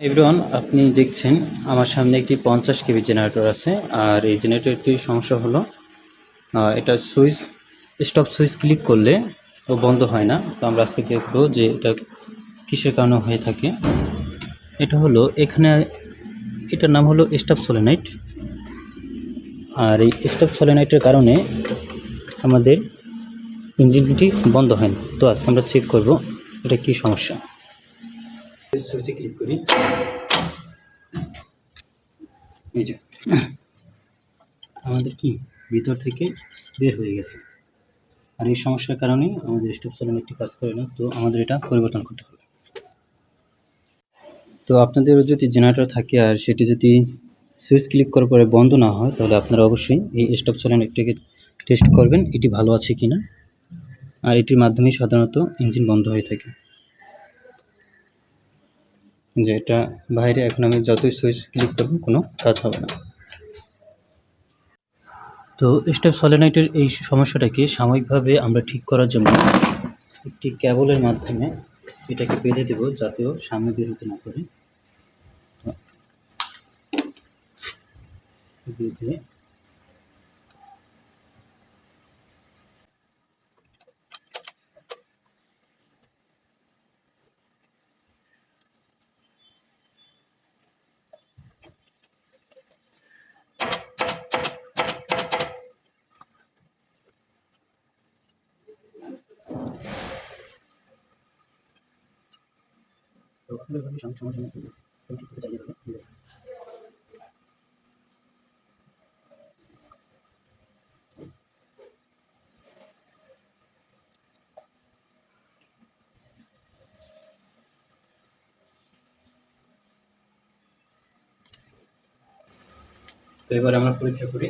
Everyone, আপনি দেখছেন আমার সামনে একটি 50 কেভি জেনারেটর আছে। আর এই জেনারেটরটির সমস্যা হলো এটা স্টপ সুইচ ক্লিক করলে ও বন্ধ হয় না। তো আমরা আজকে দেখব যে এটা কিসের কারণে হয়ে থাকে। এটা হলো এটার নাম হলো স্টপ সলিনয়েড। আর এই স্টপ সলিনয়েডের কারণে আমাদের ইঞ্জিনটি বন্ধ হয় না। তো আজকে আমরা চেক করব এটা কি সমস্যা। সুইচে ক্লিক করি, এই যে আমাদের কি ভিতর থেকে বের হয়ে গেছে। আর এই সমস্যার কারণে আমাদের স্টপ সলিনয়েডটি কাজ করে না। তো আমাদের এটা পরিবর্তন করতে হবে। তো আপনাদেরও যদি জেনারেটর থাকে আর সেটি যদি সুইচ ক্লিক করার পরে বন্ধ না হয়, তাহলে আপনারা অবশ্যই এই স্টপ সলিনয়েডটিকে টেস্ট করবেন এটি ভালো আছে কিনা। আর এটির মাধ্যমেই সাধারণত ইঞ্জিন বন্ধ হয়ে থাকে। যে এটা বাইরে, এখন আমি যতই সুইচ ক্লিক করব কোনো কাজ হবে না। তো স্টপ সলিনয়েডের এই সমস্যাটাকে সাময়িকভাবে আমরা ঠিক করার জন্য একটি কেবলের মাধ্যমে এটাকে বেঁধে দেব, যাতেও সামনে বের হতে না পারে। বেঁধে তো এবার আমরা পরীক্ষা করি